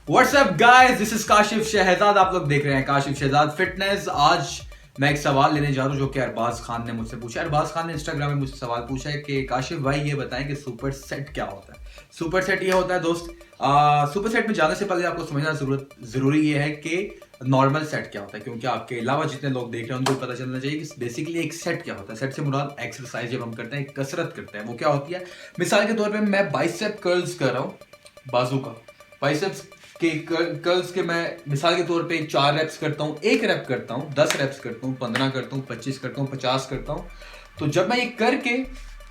WhatsApp guys, this is Kashif Shahzad. आप लोग देख रहे हैं काशिफ शहजाद फिटनेस। आज मैं एक सवाल लेने जा रहा हूं जो कि अरबाज खान ने मुझसे पूछा। अरबाज खान ने इंस्टाग्राम में मुझसे सवाल पूछा है कि काशिफ भाई ये बताएं कि सुपर सेट क्या होता है। सुपर सेट ये होता है दोस्त, सुपर सेट में जाने से पहले आपको समझना जरूरी ये है कि नॉर्मल सेट क्या होता है, क्योंकि आपके अलावा जितने लोग देख रहे हैं उनको पता चलना चाहिए कि बेसिकली एक सेट क्या होता है। सेट से मुराद एक्सरसाइज जब हम करते हैं, कसरत करते हैं, वो क्या होती है। मिसाल के तौर पर मैं बाइसेप कर्ल्स कर रहा हूँ, बाजू का बाइसेप्स के कर्ल्स के मैं मिसाल के तौर पे 4 रेप्स करता हूँ, 1 रेप करता हूँ, 10 रेप्स करता हूँ, 15 करता हूँ, 25 करता हूँ, 50 करता हूँ। तो जब मैं ये करके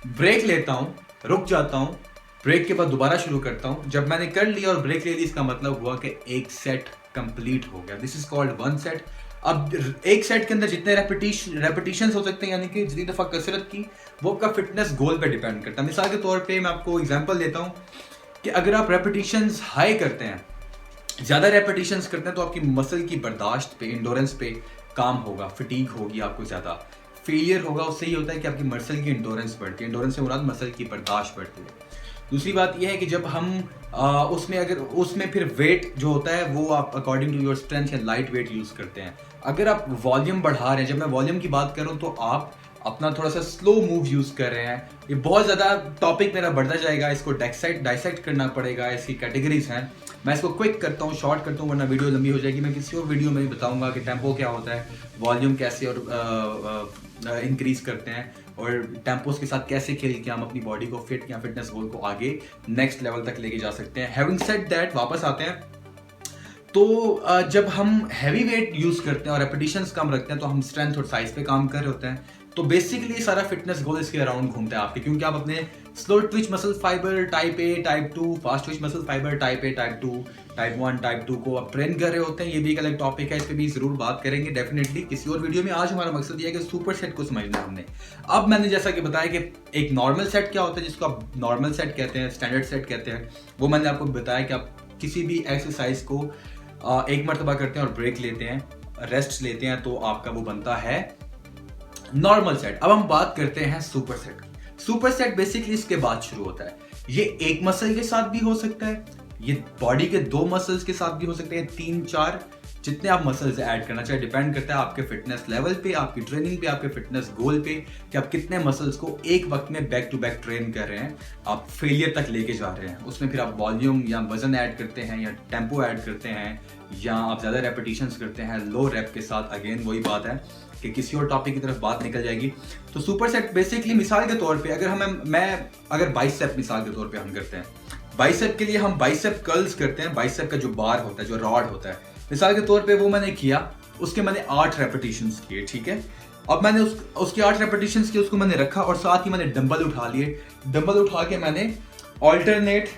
ब्रेक लेता हूँ, रुक जाता हूँ, ब्रेक के बाद दोबारा शुरू करता हूँ। जब मैंने कर लिया और ब्रेक ले ली, इसका मतलब हुआ कि एक सेट कंप्लीट हो गया। This is called one set. अब एक सेट के अंदर जितने रेपिटेशन हो सकते हैं, यानी कि जितनी दफा कसरत की, वो आपका फिटनेस गोल पे डिपेंड करता है। मिसाल के तौर पे मैं आपको एग्जांपल देता हूँ कि अगर आप रेपिटेशंस हाई करते हैं, ज़्यादा रेपिटेशंस करते हैं, तो आपकी मसल की बर्दाश्त पे, इंडोरेंस पे काम होगा, फटीग होगी, आपको ज़्यादा फेलियर होगा। उससे ये होता है कि आपकी मसल की इंडोरेंस बढ़ती है। इंडोरेंस से मुराद मसल की बर्दाश्त बढ़ती है। दूसरी बात यह है कि जब हम उसमें फिर वेट जो होता है वो आप अकॉर्डिंग टू योर स्ट्रेंथ या लाइट वेट यूज़ करते हैं। अगर आप वॉल्यूम बढ़ा रहे हैं, जब मैं वॉल्यूम की बात करूँ तो आप अपना थोड़ा सा स्लो मूव यूज़ कर रहे हैं। ये बहुत ज़्यादा टॉपिक मेरा बढ़ता जाएगा, इसको डाइसेक्ट करना पड़ेगा, इसकी कैटेगरीज हैं। मैं इसको क्विक करता हूँ, शॉर्ट करता हूँ, वरना वीडियो लंबी हो जाएगी। मैं किसी और वीडियो में भी बताऊंगा कि टेम्पो क्या होता है, वॉल्यूम कैसे और इंक्रीज करते हैं, और टेम्पोस के साथ कैसे खेल के हम अपनी बॉडी को फिट या फिटनेस गोल को आगे नेक्स्ट लेवल तक लेके जा सकते हैं। हैविंग सेड दैट, वापस आते हैं। तो जब हम हैवी वेट यूज करते हैं और रेपिटेशंस कम रखते हैं, तो हम स्ट्रेंथ और साइज पे काम कर रहे होते हैं। तो बेसिकली सारा फिटनेस गोल इसके अराउंड घूमता है आपके, क्योंकि आप अपने slow Twitch muscle fibre type A, type 2, fast Twitch muscle fibre type A, type 2, type 1, type 2 को आप ट्रेन कर रहे होते हैं। ये भी एक अलग टॉपिक है, इस पर भी जरूर बात करेंगे डेफिनेटली किसी और वीडियो में। आज हमारा मकसद ये है कि सुपर सेट को समझना है हमने। अब मैंने जैसा कि बताया कि एक नॉर्मल सेट क्या होता है, जिसको आप नॉर्मल सेट कहते हैं, स्टैंडर्ड सेट कहते हैं, वो मैंने आपको बताया कि आप किसी भी एक्सरसाइज को एक मरतबा करते हैं और ब्रेक लेते हैं, रेस्ट लेते हैं, तो आपका वो बनता है नॉर्मल सेट। अब हम बात करते हैं सुपर सेट की। सुपर सेट बेसिकली इसके बाद शुरू होता है। ये एक मसल के साथ भी हो सकता है, ये बॉडी के 2 मसल्स के साथ भी हो सकते हैं, 3, 4, जितने आप मसल्स ऐड करना चाहे। डिपेंड करता है आपके फिटनेस लेवल पे, आपकी ट्रेनिंग पे, आपके फिटनेस गोल पे, कि आप कितने मसल्स को एक वक्त में बैक टू बैक ट्रेन कर रहे हैं, आप फेलियर तक लेके जा रहे हैं। उसमें फिर आप वॉल्यूम या वजन ऐड करते हैं, या टेम्पो ऐड करते हैं, या आप ज़्यादा रेपिटेशंस करते हैं लो रेप के साथ। अगेन वही बात है कि किसी और टॉपिक की तरफ बात निकल जाएगी। तो सुपर सेट बेसिकली मिसाल के तौर पे अगर बाइसेप मिसाल के तौर पे हम करते हैं, बाइसेप के लिए हम बाइसेप कर्ल्स करते हैं। बाइसेप का जो बार होता है, जो रॉड होता है, मिसाल के तौर पे वो मैंने किया, उसके मैंने 8 रेपिटेशंस किए, ठीक है। अब मैंने उसके 8 रेपिटेशंस किए, उसको मैंने रखा, और साथ ही मैंने डंबल उठा लिए। डंबल उठा के मैंने ऑल्टरनेट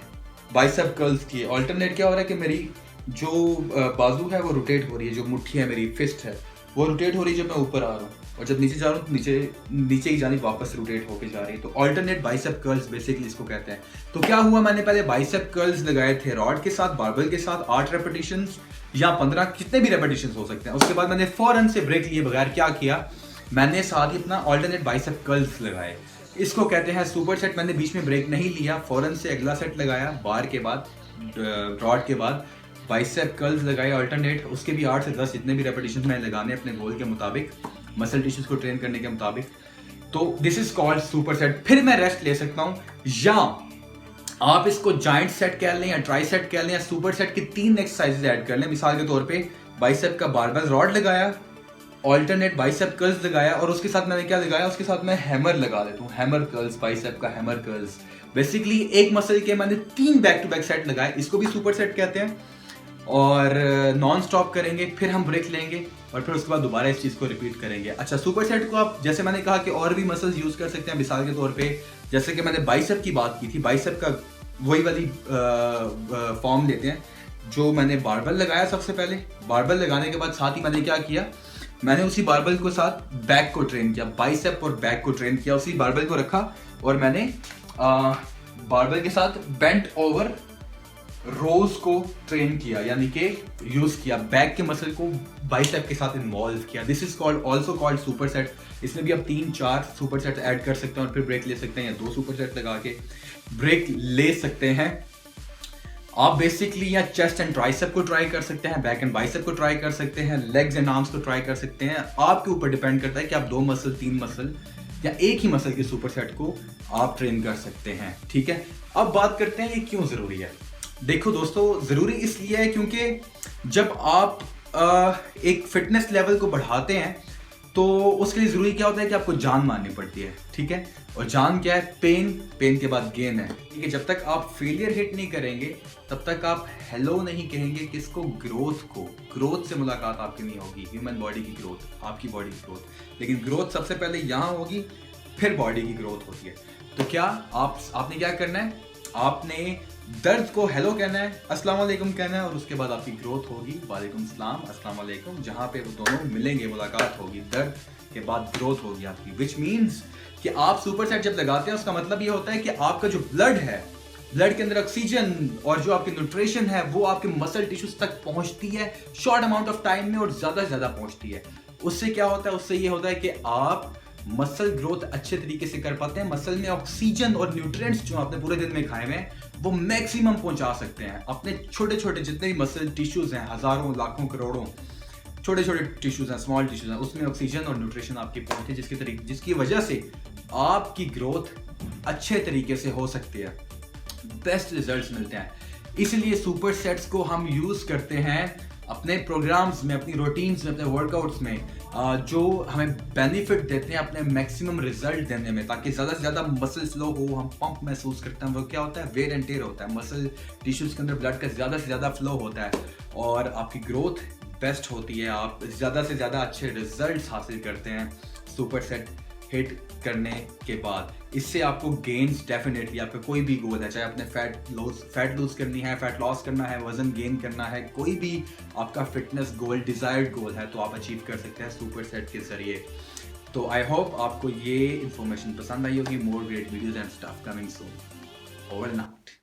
बाइसेप कर्ल्स किए। ऑल्टरनेट क्या हो रहा है कि मेरी जो बाजू है वो रोटेट हो रही है, जो मुट्ठी है, मेरी फिस्ट है, वो रोटेट हो रही है जब मैं ऊपर आ रहा हूँ, और जब नीचे जा रहा हूँ तो नीचे की जानी वापस रोटेट होके जा रही है। तो ऑल्टरनेट बाइसेप कर्ल्स बेसिकली इसको कहते हैं। तो क्या हुआ, मैंने पहले बाइसेप कर्ल्स लगाए थे रॉड के साथ, बारबल के साथ, 8 रेपिटेशंस या 15, कितने भी रेपिटेशंस हो सकते हैं। उसके बाद मैंने फौरन से ब्रेक लिए बगैर क्या किया, मैंने साथ ही अपना ऑल्टरनेट बाइसेप कर्ल्स लगाए। इसको कहते हैं सुपर सेट। मैंने बीच में ब्रेक नहीं लिया, फौरन से अगला सेट लगाया, बार के बाद, रॉड के बाद बाइसेप कर्ल्स लगाए ऑल्टरनेट। उसके भी 8 से 10 जितने भी रेपिटेशन मैंने लगाने अपने गोल के मुताबिक, मसल टिश्यूज को ट्रेन करने के मुताबिक। तो this is called super set. फिर मैं रेस्ट ले सकता हूं, या आप इसको जाइंट सेट कह लें, या ट्राई सेट कह लें, या सुपर सेट की 3 एक्सरसाइजेज ऐड कर लें। मिसाल के तौर पे बाइसेप का बारबेल रॉड लगाया, ऑल्टरनेट बाइसेप कर्ल्स लगाया, और उसके साथ मैंने क्या लगाया, उसके साथ मैं हैमर लगा देता हूँ, हैमर कर्ल्स, बाइसेप का हैमर कर्ल्स। बेसिकली एक मसल के मैंने 3 बैक टू बैक सेट लगाए, इसको भी सुपर सेट कहते हैं। और नॉन स्टॉप करेंगे, फिर हम ब्रेक लेंगे, और फिर उसके बाद दोबारा इस चीज़ को रिपीट करेंगे। अच्छा, सुपर सेट को आप, जैसे मैंने कहा कि और भी मसल्स यूज़ कर सकते हैं। मिसाल के तौर पे जैसे कि मैंने बाइसेप की बात की थी, बाइसेप का वही वाली फॉर्म लेते हैं जो मैंने बारबल लगाया। सबसे पहले बारबल लगाने के बाद साथ ही मैंने क्या किया, मैंने उसी बारबल को साथ बैक को ट्रेन किया, बाइसेप और बैक को ट्रेन किया। उसी बारबल को रखा और मैंने बारबल के साथ बेंट ओवर रोज को ट्रेन किया, यानी कि यूज किया, बैक के मसल को बाइसेप के साथ इन्वॉल्व किया। This is called also called super set. इसमें भी आप 3-4 सुपर सेट ऐड कर सकते हैं और फिर ब्रेक ले सकते हैं, या 2 सुपर सेट लगा के ब्रेक ले सकते हैं। आप बेसिकली या चेस्ट एंड ट्राइसेप को ट्राई कर सकते हैं, बैक एंड बाइसेप को ट्राई कर सकते हैं, लेग्स एंड आर्म्स को ट्राई कर सकते हैं। आपके ऊपर डिपेंड करता है कि आप 2 मसल, 3 मसल या एक ही मसल के सुपर सेट को आप ट्रेन कर सकते हैं, ठीक है। अब बात करते हैं ये क्यों ज़रूरी है। देखो दोस्तों, ज़रूरी इसलिए है क्योंकि जब आप एक फिटनेस लेवल को बढ़ाते हैं तो उसके लिए ज़रूरी क्या होता है कि आपको जान मारनी पड़ती है, ठीक है। और जान क्या है? पेन, पेन के बाद गेन है, ठीक है। जब तक आप फेलियर हिट नहीं करेंगे तब तक आप हेलो नहीं कहेंगे किसको? ग्रोथ को। ग्रोथ से मुलाकात आपकी नहीं होगी, ह्यूमन बॉडी की ग्रोथ, आपकी बॉडी की ग्रोथ। लेकिन ग्रोथ सबसे पहले यहाँ होगी, फिर बॉडी की ग्रोथ होती है। तो क्या आपने क्या करना है? आपने दर्द को हेलो कहना है, अस्सलाम वालेकुम कहना है, और उसके बाद आपकी ग्रोथ होगी, वालेकुम सलाम, अस्सलाम वालेकुम। जहाँ पे वो दोनों मिलेंगे, मुलाकात होगी, दर्द के बाद ग्रोथ होगी आपकी। विच मीन्स कि आप सुपर सेट जब लगाते हैं उसका मतलब ये होता है कि आपका जो ब्लड है, ब्लड के अंदर ऑक्सीजन और जो आपकी न्यूट्रिशन है वो आपके मसल टिश्यूज तक पहुंचती है शॉर्ट अमाउंट ऑफ टाइम में, और ज्यादा से ज्यादा पहुंचती है। उससे क्या होता है? उससे ये होता है कि आप मसल ग्रोथ अच्छे तरीके से कर पाते हैं। मसल में ऑक्सीजन और न्यूट्रिएंट्स जो आपने पूरे दिन में खाए हुए हैं वो मैक्सिमम पहुंचा सकते हैं। अपने छोटे छोटे जितने भी मसल टिश्यूज हैं, हजारों, लाखों, करोड़ों छोटे छोटे टिश्यूज हैं, स्मॉल टिश्यूज हैं, उसमें ऑक्सीजन और न्यूट्रिशन आपकी पहुंचे, जिसकी वजह से आपकी ग्रोथ अच्छे तरीके से हो सकती है, बेस्ट रिजल्ट्स मिलते हैं। इसलिए सुपर सेट्स को हम यूज करते हैं अपने प्रोग्राम्स में, अपनी रूटीन्स में, अपने वर्कआउट्स में, जो हमें बेनिफिट देते हैं अपने मैक्सिमम रिजल्ट देने में, ताकि ज़्यादा से ज़्यादा मसल फ्लो हो, हम पंप महसूस करते हैं। वो क्या होता है? वेयर एंड टेयर होता है, मसल टिश्यूज़ के अंदर ब्लड का ज़्यादा से ज़्यादा फ्लो होता है और आपकी ग्रोथ बेस्ट होती है। आप ज़्यादा से ज़्यादा अच्छे रिजल्ट्स हासिल करते हैं सुपर सेट हिट करने के बाद। इससे आपको गेन्स डेफिनेटली, आपका कोई भी गोल है, चाहे आपने फैट लूज करनी है, फैट लॉस करना है, वजन गेन करना है, कोई भी आपका फिटनेस गोल, डिजायर्ड गोल है, तो आप अचीव कर सकते हैं सुपर सेट के जरिए। तो आई होप आपको ये इंफॉर्मेशन पसंद आई होगी। मोर great videos and stuff coming soon. Over and out.